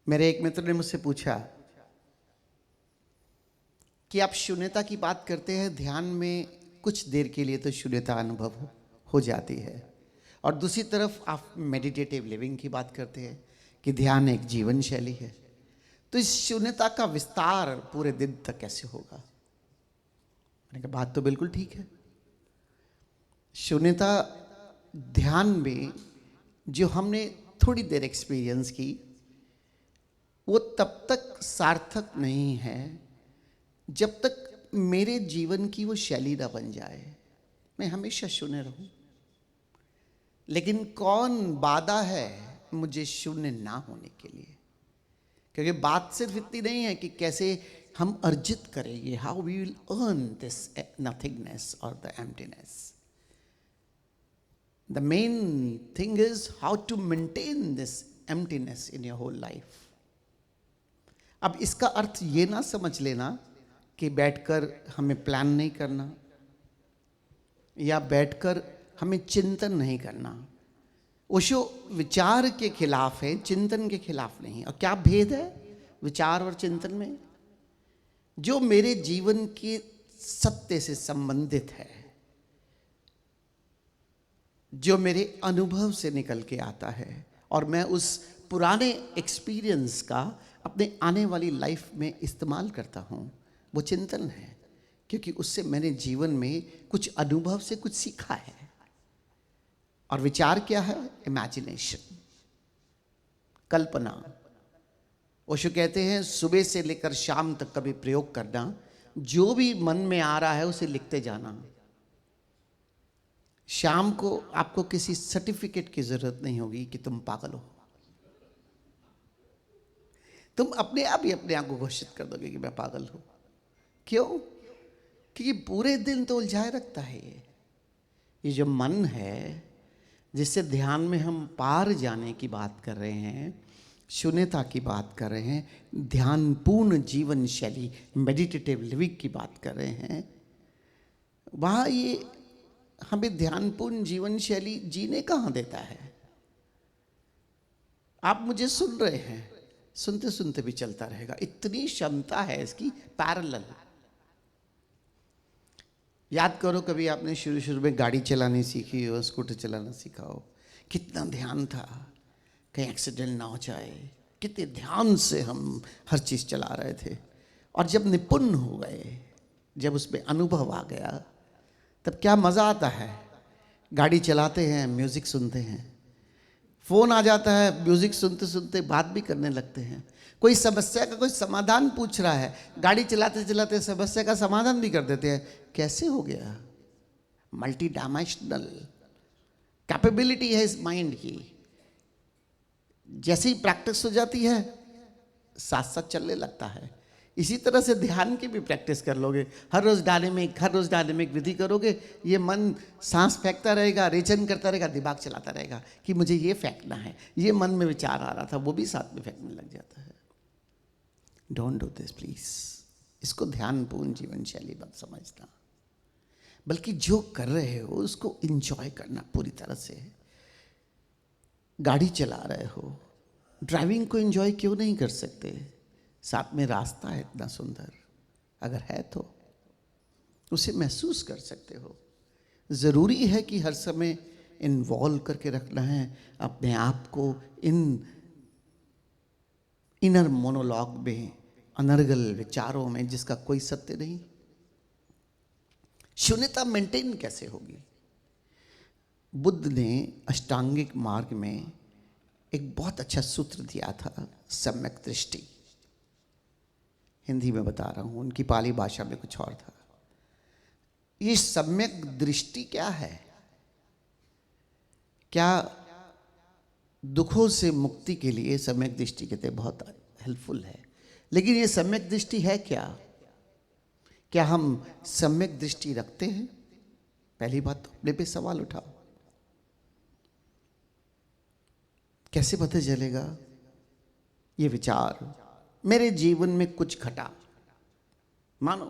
मेरे एक मित्र ने मुझसे पूछा कि आप शून्यता की बात करते हैं, ध्यान में कुछ देर के लिए तो शून्यता अनुभव हो जाती है, और दूसरी तरफ आप मेडिटेटिव लिविंग की बात करते हैं कि ध्यान एक जीवन शैली है। तो इस शून्यता का विस्तार पूरे दिन तक कैसे होगा? मैंने कहा बात तो बिल्कुल ठीक है। शून्यता ध्यान में जो हमने थोड़ी देर एक्सपीरियंस की वो तब तक सार्थक नहीं है जब तक मेरे जीवन की वो शैली ना बन जाए। मैं हमेशा शून्य रहूं, लेकिन कौन बाधा है मुझे शून्य ना होने के लिए? क्योंकि बात सिर्फ इतनी नहीं है कि कैसे हम अर्जित करेंगे, how we will earn this nothingness और the emptiness. The main thing is how to maintain this emptiness in your whole life. अब इसका अर्थ ये ना समझ लेना कि बैठकर हमें प्लान नहीं करना या बैठकर हमें चिंतन नहीं करना। ओशो विचार के खिलाफ है, चिंतन के खिलाफ नहीं। और क्या भेद है विचार और चिंतन में? जो मेरे जीवन के सत्य से संबंधित है, जो मेरे अनुभव से निकल के आता है और मैं उस पुराने एक्सपीरियंस का अपने आने वाली लाइफ में इस्तेमाल करता हूँ, वो चिंतन है। क्योंकि उससे मैंने जीवन में कुछ अनुभव से कुछ सीखा है। और विचार क्या है? इमेजिनेशन, कल्पना। ओशो कहते हैं सुबह से लेकर शाम तक कभी प्रयोग करना, जो भी मन में आ रहा है उसे लिखते जाना। शाम को आपको किसी सर्टिफिकेट की जरूरत नहीं होगी कि तुम पागल हो। तुम अपने आप ही अपने आप को घोषित कर दोगे कि मैं पागल हूं। क्यों? क्योंकि पूरे दिन तो उलझाए रखता है ये जो मन है, जिससे ध्यान में हम पार जाने की बात कर रहे हैं, शून्यता की बात कर रहे हैं, ध्यानपूर्ण जीवन शैली, मेडिटेटिव लिविंग की बात कर रहे हैं। वहाँ ये हमें ध्यानपूर्ण जीवन शैली जीने कहाँ देता है? आप मुझे सुन रहे हैं, सुनते सुनते भी चलता रहेगा, इतनी क्षमता है इसकी पैरेलल। याद करो कभी आपने शुरू में गाड़ी चलानी सीखी हो, स्कूटर चलाना सीखा हो, कितना ध्यान था कहीं एक्सीडेंट ना हो जाए। कितने ध्यान से हम हर चीज़ चला रहे थे। और जब निपुण हो गए, जब उसमें अनुभव आ गया, तब क्या मज़ा आता है। गाड़ी चलाते हैं, म्यूज़िक सुनते हैं, फ़ोन आ जाता है, म्यूज़िक सुनते सुनते बात भी करने लगते हैं। कोई समस्या का कोई समाधान पूछ रहा है, गाड़ी चलाते चलाते समस्या का समाधान भी कर देते हैं। कैसे हो गया? मल्टी डायमेंशनल कैपेबिलिटी है इस माइंड की। जैसे ही प्रैक्टिस हो जाती है, साथ साथ चलने लगता है। इसी तरह से ध्यान की भी प्रैक्टिस कर लोगे, हर रोज़ डायनेमिक विधि करोगे, ये मन सांस फेंकता रहेगा, रेचन करता रहेगा, दिमाग चलाता रहेगा कि मुझे ये फेंकना है। ये मन में विचार आ रहा था, वो भी साथ में फेंकने लग जाता है। Don't do this please. इसको ध्यानपूर्ण जीवन शैली मत समझना, बल्कि जो कर रहे हो उसको इंजॉय करना पूरी तरह से। गाड़ी चला रहे हो, ड्राइविंग को इंजॉय क्यों नहीं कर सकते? साथ में रास्ता है इतना सुंदर, अगर है तो उसे महसूस कर सकते हो। ज़रूरी है कि हर समय इन्वॉल्व करके रखना है अपने आप को इन इनर मोनोलॉग में, अनर्गल विचारों में जिसका कोई सत्य नहीं। शून्यता मेंटेन कैसे होगी? बुद्ध ने अष्टांगिक मार्ग में एक बहुत अच्छा सूत्र दिया था, सम्यक दृष्टि। हिंदी में बता रहा हूं, उनकी पाली भाषा में कुछ और था। ये सम्यक दृष्टि क्या है? क्या दुखों से मुक्ति के लिए सम्यक दृष्टि कहते बहुत हेल्पफुल है। लेकिन ये सम्यक दृष्टि है क्या? क्या हम सम्यक दृष्टि रखते हैं? पहली बात तो अपने पे सवाल उठाओ। कैसे पता चलेगा? ये विचार मेरे जीवन में कुछ घटा, मानो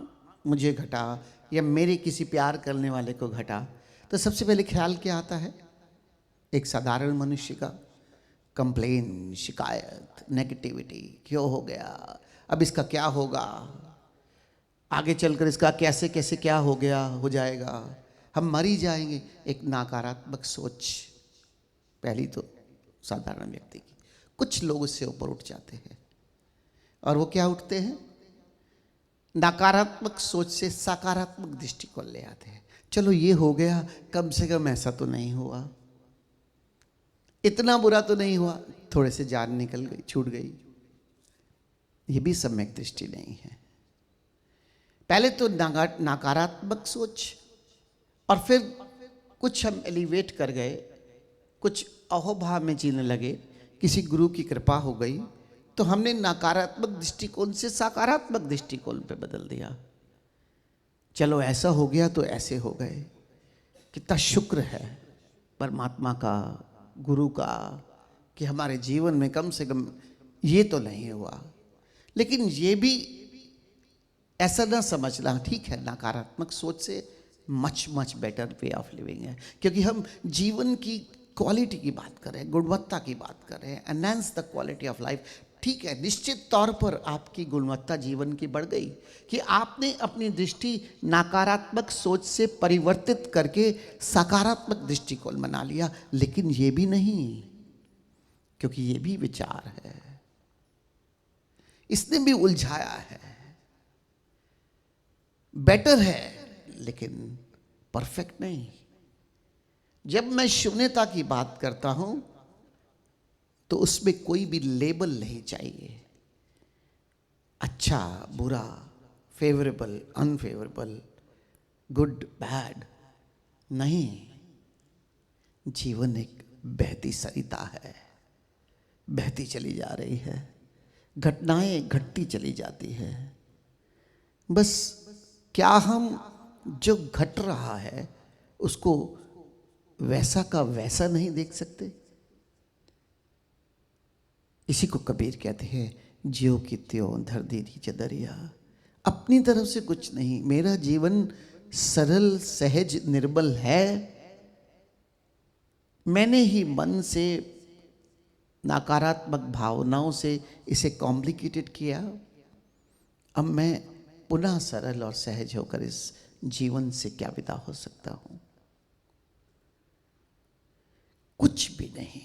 मुझे घटा या मेरे किसी प्यार करने वाले को घटा, तो सबसे पहले ख्याल क्या आता है एक साधारण मनुष्य का? कंप्लेन, शिकायत, नेगेटिविटी, क्यों हो गया, अब इसका क्या होगा, आगे चलकर इसका कैसे कैसे क्या हो गया, हो जाएगा, हम मर ही जाएंगे। एक नकारात्मक सोच पहली तो साधारण व्यक्ति की। कुछ लोग उससे ऊपर उठ जाते हैं, और वो क्या उठते हैं, नकारात्मक सोच से सकारात्मक दृष्टिकोण ले आते हैं। चलो ये हो गया, कम से कम ऐसा तो नहीं हुआ, इतना बुरा तो नहीं हुआ, थोड़े से जान निकल गई, छूट गई। ये भी सम्यक दृष्टि नहीं है। पहले तो नकारात्मक सोच, और फिर कुछ हम एलिवेट कर गए, कुछ अहोभाव में जीने लगे, किसी गुरु की कृपा हो गई तो हमने नकारात्मक दृष्टिकोण से सकारात्मक दृष्टिकोण पे बदल दिया। चलो ऐसा हो गया तो ऐसे हो गए। कितना शुक्र है परमात्मा का, गुरु का, कि हमारे जीवन में कम से कम ये तो नहीं हुआ। लेकिन ये भी ऐसा ना समझना, ठीक है नकारात्मक सोच से much much better way of living है, क्योंकि हम जीवन की क्वालिटी की बात कर रहे हैं, गुणवत्ता की बात कर रहे हैं, enhance the quality of life. ठीक है, निश्चित तौर पर आपकी गुणवत्ता जीवन की बढ़ गई कि आपने अपनी दृष्टि नकारात्मक सोच से परिवर्तित करके सकारात्मक दृष्टिकोण बना लिया। लेकिन ये भी नहीं, क्योंकि ये भी विचार है, इसने भी उलझाया है। बेटर है लेकिन परफेक्ट नहीं। जब मैं शून्यता की बात करता हूं तो उसमें कोई भी लेबल नहीं चाहिए, अच्छा बुरा, फेवरेबल अनफेवरेबल, गुड बैड नहीं। जीवन एक बहती सरिता है, बहती चली जा रही है, घटनाएं घटती चली जाती है। बस क्या हम जो घट रहा है उसको वैसा का वैसा नहीं देख सकते? इसी को कबीर कहते हैं, ज्यों की त्यों धर दीजिए दरिया। अपनी तरफ से कुछ नहीं, मेरा जीवन सरल सहज निर्बल है, मैंने ही मन से नकारात्मक भावनाओं से इसे कॉम्प्लिकेटेड किया। अब मैं पुनः सरल और सहज होकर इस जीवन से क्या विदा हो सकता हूं? कुछ भी नहीं।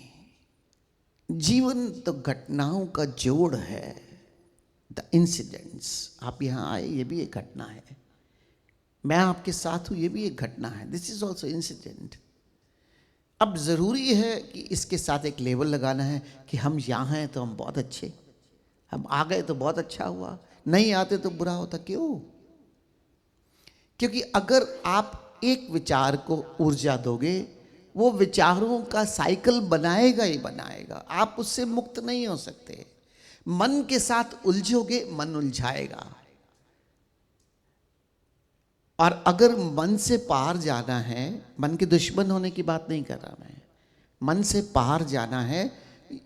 जीवन तो घटनाओं का जोड़ है, द इंसिडेंट्स। आप यहां आए, ये भी एक घटना है, मैं आपके साथ हूं, ये भी एक घटना है, दिस इज ऑल्सो इंसिडेंट। अब जरूरी है कि इसके साथ एक लेबल लगाना है कि हम यहां हैं तो हम बहुत अच्छे, हम आ गए तो बहुत अच्छा हुआ, नहीं आते तो बुरा होता। क्यों? क्योंकि अगर आप एक विचार को ऊर्जा दोगे, वो विचारों का साइकिल बनाएगा ही बनाएगा, आप उससे मुक्त नहीं हो सकते। मन के साथ उलझोगे, मन उलझाएगा। और अगर मन से पार जाना है, मन के दुश्मन होने की बात नहीं कर रहा मैं, मन से पार जाना है,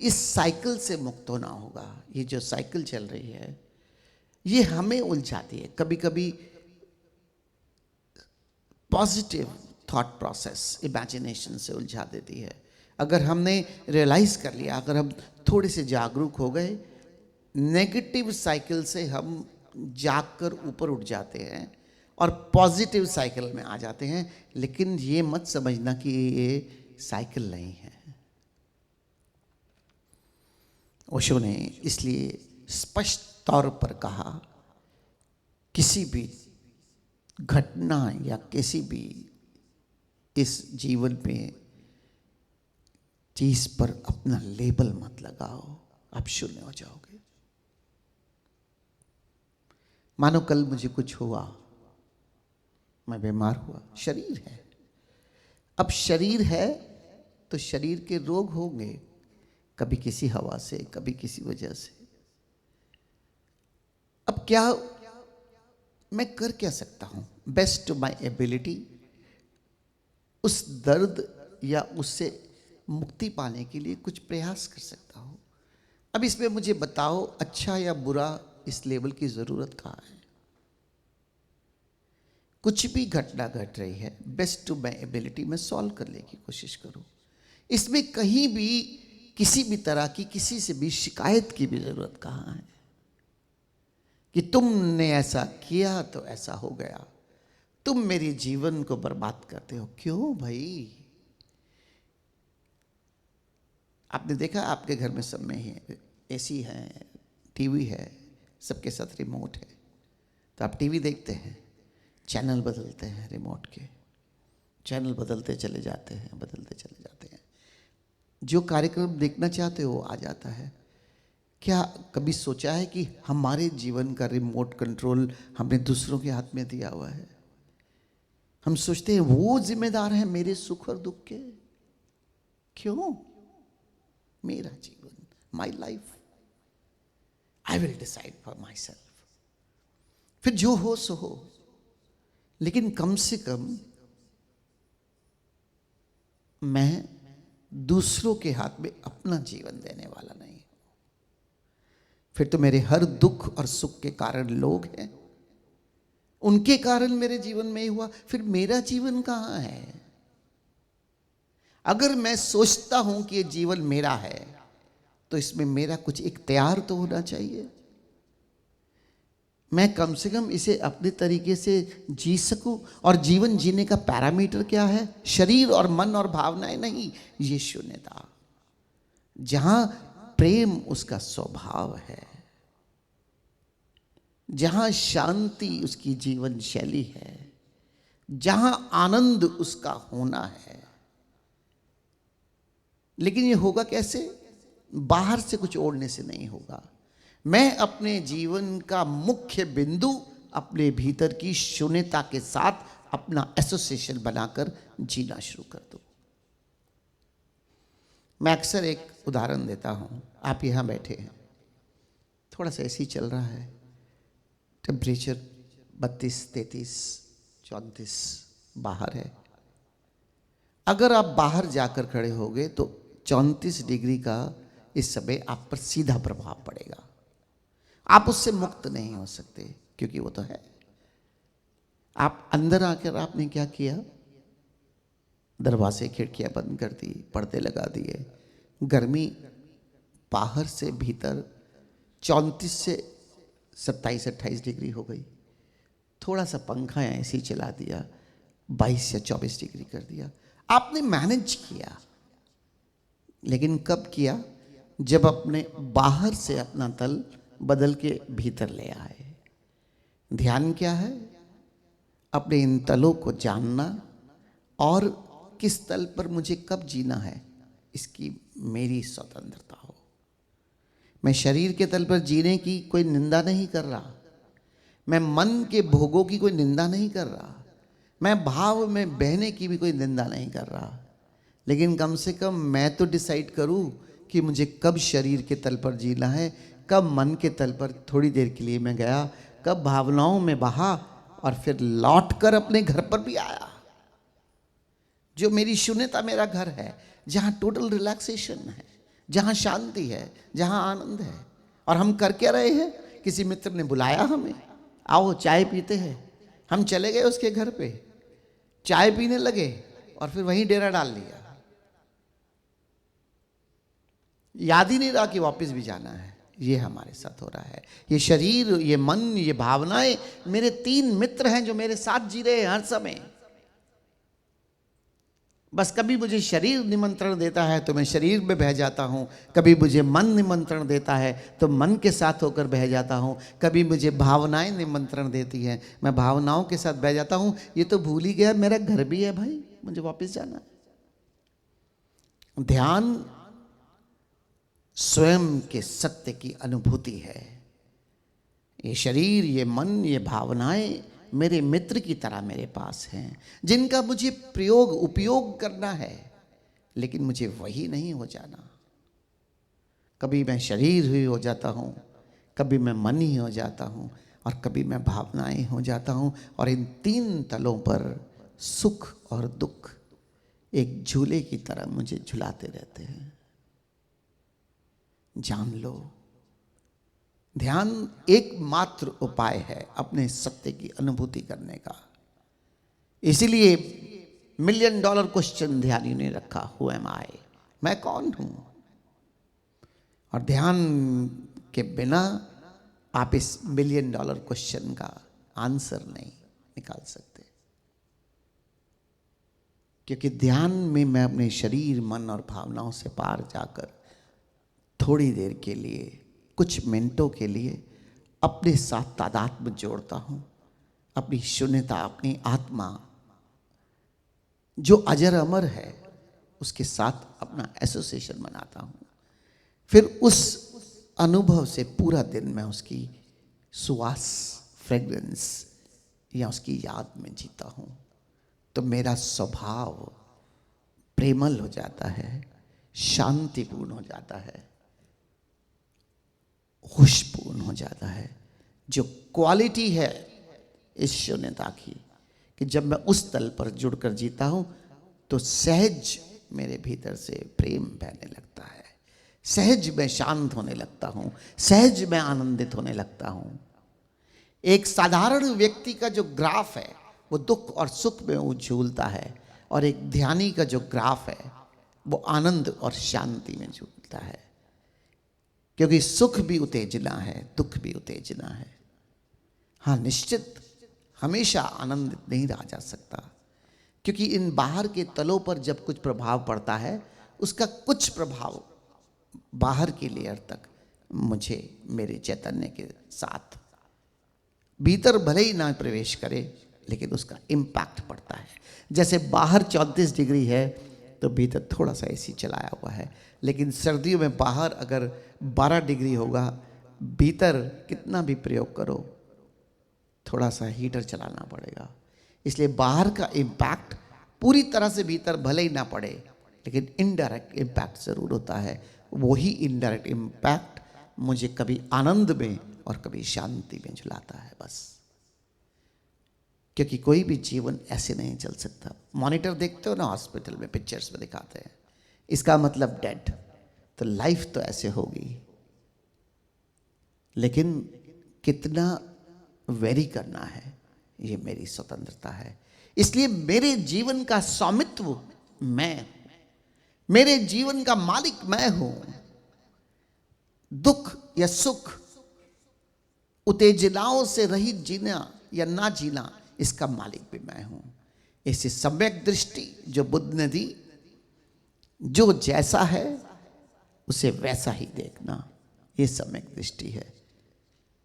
इस साइकिल से मुक्त होना होगा। ये जो साइकिल चल रही है ये हमें उलझाती है। कभी कभी पॉजिटिव थॉट प्रोसेस इमेजिनेशन से उलझा देती है। अगर हमने रियलाइज कर लिया, अगर हम थोड़े से जागरूक हो गए, नेगेटिव साइकिल से हम जागकर ऊपर उठ जाते हैं और पॉजिटिव साइकिल में आ जाते हैं। लेकिन ये मत समझना कि ये साइकिल नहीं है। ओशो ने इसलिए स्पष्ट तौर पर कहा, किसी भी घटना या किसी भी इस जीवन में चीज पर अपना लेबल मत लगाओ, आप शून्य हो जाओगे। मानो कल मुझे कुछ हुआ, मैं बीमार हुआ, शरीर है। अब शरीर है तो शरीर के रोग होंगे, कभी किसी हवा से, कभी किसी वजह से। अब क्या मैं कर क्या सकता हूं? बेस्ट टू माई एबिलिटी उस दर्द या उससे मुक्ति पाने के लिए कुछ प्रयास कर सकता हूं। अब इसमें मुझे बताओ, अच्छा या बुरा, इस लेवल की जरूरत कहां है? कुछ भी घटना घट रही है, बेस्ट टू माई एबिलिटी में सॉल्व करने की कोशिश करो। इसमें कहीं भी किसी भी तरह की किसी से भी शिकायत की भी जरूरत कहाँ है कि तुमने ऐसा किया तो ऐसा हो गया, तुम मेरे जीवन को बर्बाद करते हो। क्यों भाई? आपने देखा आपके घर में सब में ही एसी है, टीवी है, सबके साथ रिमोट है, तो आप टीवी देखते हैं, चैनल बदलते हैं, रिमोट के चैनल बदलते चले जाते हैं, बदलते चले जाते हैं। जो कार्यक्रम देखना चाहते हो आ जाता है। क्या कभी सोचा है कि हमारे जीवन का रिमोट कंट्रोल हमने दूसरों के हाथ में दिया हुआ है? हम सोचते हैं वो जिम्मेदार है मेरे सुख और दुख के। क्यों? मेरा जीवन, my life, I will decide for my self. फिर जो हो सो हो, लेकिन कम से कम मैं दूसरों के हाथ में अपना जीवन देने वाला नहीं। फिर तो मेरे हर दुख और सुख के कारण लोग हैं, उनके कारण मेरे जीवन में ही हुआ, फिर मेरा जीवन कहाँ है? अगर मैं सोचता हूं कि ये जीवन मेरा है तो इसमें मेरा कुछ इख्तियार तो होना चाहिए। मैं कम से कम इसे अपने तरीके से जी सकूं। और जीवन जीने का पैरामीटर क्या है? शरीर और मन और भावनाएं नहीं, ये शून्यता, जहां प्रेम उसका स्वभाव है, जहां शांति उसकी जीवन शैली है, जहां आनंद उसका होना है। लेकिन ये होगा कैसे? बाहर से कुछ ओढ़ने से नहीं होगा। मैं अपने जीवन का मुख्य बिंदु अपने भीतर की शून्यता के साथ अपना एसोसिएशन बनाकर जीना शुरू कर दूं। मैं अक्सर एक उदाहरण देता हूं। आप यहां बैठे हैं, थोड़ा सा ऐसे ही चल रहा है, टेम्परेचर 32, 33, 34 बाहर है। अगर आप बाहर जाकर खड़े होगे तो 34 डिग्री का इस समय आप पर सीधा प्रभाव पड़ेगा। आप उससे मुक्त नहीं हो सकते, क्योंकि वो तो है। आप अंदर आकर आपने क्या किया? दरवाजे खिड़कियां बंद कर दी, पर्दे लगा दिए। गर्मी बाहर से भीतर 34 से 27, 28 डिग्री हो गई। थोड़ा सा पंखा या एसी चला दिया, 22 या 24 डिग्री कर दिया। आपने मैनेज किया। लेकिन कब किया? जब अपने बाहर से अपना तल बदल के भीतर ले आए। ध्यान क्या है? अपने इन तलों को जानना और किस तल पर मुझे कब जीना है, इसकी मेरी स्वतंत्रता हो। मैं शरीर के तल पर जीने की कोई निंदा नहीं कर रहा, मैं मन के भोगों की कोई निंदा नहीं कर रहा, मैं भाव में बहने की भी कोई निंदा नहीं कर रहा। लेकिन कम से कम मैं तो डिसाइड करूं कि मुझे कब शरीर के तल पर जीना है, कब मन के तल पर थोड़ी देर के लिए मैं गया, कब भावनाओं में बहा और फिर लौट कर अपने घर पर भी आया। जो मेरी शून्यता मेरा घर है, जहां टोटल रिलैक्सेशन है, जहां शांति है, जहां आनंद है। और हम कर क्या रहे हैं? किसी मित्र ने बुलाया हमें, आओ चाय पीते हैं। हम चले गए उसके घर पे, चाय पीने लगे और फिर वहीं डेरा डाल लिया। याद ही नहीं रहा कि वापस भी जाना है। ये हमारे साथ हो रहा है। ये शरीर, ये मन, ये भावनाएं मेरे 3 मित्र हैं जो मेरे साथ जी रहे हैं हर समय। बस कभी मुझे शरीर निमंत्रण देता है तो मैं शरीर में बह जाता हूँ, कभी मुझे मन निमंत्रण देता है तो मन के साथ होकर बह जाता हूँ, कभी मुझे भावनाएं निमंत्रण देती हैं, मैं भावनाओं के साथ बह जाता हूँ। ये तो भूल ही गया मेरा घर भी है भाई, मुझे वापस जाना है। ध्यान स्वयं के सत्य की अनुभूति है। ये शरीर, ये मन, ये भावनाएं मेरे मित्र की तरह मेरे पास हैं, जिनका मुझे प्रयोग उपयोग करना है, लेकिन मुझे वही नहीं हो जाना। कभी मैं शरीर ही हो जाता हूँ, कभी मैं मन ही हो जाता हूँ, और कभी मैं भावनाएं हो जाता हूँ। और इन 3 तलों पर सुख और दुख एक झूले की तरह मुझे झुलाते रहते हैं। जान लो, ध्यान एकमात्र उपाय है अपने सत्य की अनुभूति करने का। इसीलिए $1 मिलियन क्वेश्चन ध्यानी ने रखा, हु एम आई, मैं कौन हूं? और ध्यान के बिना आप इस $1 मिलियन क्वेश्चन का आंसर नहीं निकाल सकते। क्योंकि ध्यान में मैं अपने शरीर, मन और भावनाओं से पार जाकर थोड़ी देर के लिए, कुछ मिनटों के लिए अपने साथ तादात्म्य जोड़ता हूं, अपनी शून्यता, अपनी आत्मा जो अजर अमर है उसके साथ अपना एसोसिएशन बनाता हूं। फिर उस अनुभव से पूरा दिन मैं उसकी सुवास, फ्रेग्रेंस या उसकी याद में जीता हूं। तो मेरा स्वभाव प्रेमल हो जाता है, शांतिपूर्ण हो जाता है, खुशपूर्ण हो जाता है। जो क्वालिटी है इस शून्यता की, कि जब मैं उस तल पर जुड़कर जीता हूं तो सहज मेरे भीतर से प्रेम बहने लगता है, सहज मैं शांत होने लगता हूं, सहज मैं आनंदित होने लगता हूं। एक साधारण व्यक्ति का जो ग्राफ है वो दुख और सुख में झूलता है, और एक ध्यानी का जो ग्राफ है वो आनंद और शांति में झूलता है। क्योंकि सुख भी उत्तेजना है, दुख भी उत्तेजना है। हाँ, निश्चित हमेशा आनंदित नहीं रहा जा सकता, क्योंकि इन बाहर के तलों पर जब कुछ प्रभाव पड़ता है उसका कुछ प्रभाव बाहर की लेयर तक मुझे, मेरे चैतन्य के साथ भीतर भले ही ना प्रवेश करे, लेकिन उसका इम्पैक्ट पड़ता है। जैसे बाहर 34 डिग्री है तो भीतर थोड़ा सा एसी चलाया हुआ है, लेकिन सर्दियों में बाहर अगर 12 डिग्री होगा, भीतर कितना भी प्रयोग करो थोड़ा सा हीटर चलाना पड़ेगा। इसलिए बाहर का इम्पैक्ट पूरी तरह से भीतर भले ही ना पड़े, लेकिन इनडायरेक्ट इम्पैक्ट जरूर होता है। वही इनडायरेक्ट इम्पैक्ट मुझे कभी आनंद में और कभी शांति में झुलाता है, बस। क्योंकि कोई भी जीवन ऐसे नहीं चल सकता। मॉनिटर देखते हो ना हॉस्पिटल में, पिक्चर्स में दिखाते हैं, इसका मतलब डेड। तो लाइफ तो ऐसे होगी, लेकिन कितना वेरी करना है ये मेरी स्वतंत्रता है। इसलिए मेरे जीवन का स्वामित्व मैं हूं, मेरे जीवन का मालिक मैं हूं। दुख या सुख, उत्तेजनाओं से रहित जीना या ना जीना, इसका मालिक भी मैं हूं। ऐसी सम्यक दृष्टि जो बुद्ध ने दी, जो जैसा है उसे वैसा ही देखना, ये सम्यक दृष्टि है।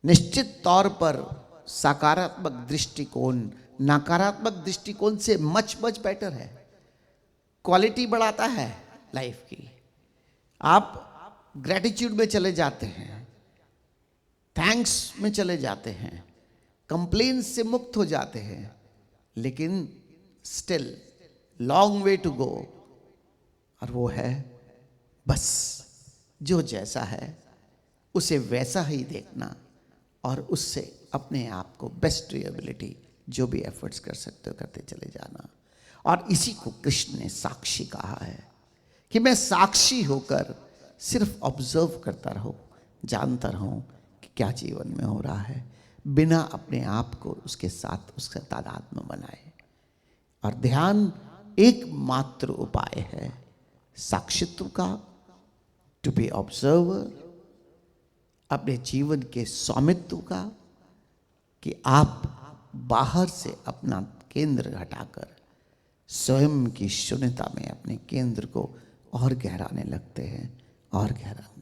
निश्चित तौर पर सकारात्मक दृष्टिकोण नकारात्मक दृष्टिकोण से मच मच बेटर है, क्वालिटी बढ़ाता है लाइफ की। आप ग्रेटिट्यूड में चले जाते हैं, थैंक्स में चले जाते हैं, कंप्लेन से मुक्त हो जाते हैं, लेकिन still long way to go. और वो है बस जो जैसा है उसे वैसा ही देखना, और उससे अपने आप को बेस्ट एबिलिटी जो भी एफर्ट्स कर सकते हो करते चले जाना। और इसी को कृष्ण ने साक्षी कहा है, कि मैं साक्षी होकर सिर्फ ऑब्जर्व करता रहूं, जानता रहूं कि क्या जीवन में हो रहा है, बिना अपने आप को उसके साथ उसका तादात्म्य बनाए। और ध्यान एकमात्र उपाय है साक्षित्व का, टू बी ऑब्जर्वर, अपने जीवन के स्वामित्व का, कि आप बाहर से अपना केंद्र हटाकर स्वयं की शून्यता में अपने केंद्र को और गहराने लगते हैं, और गहराने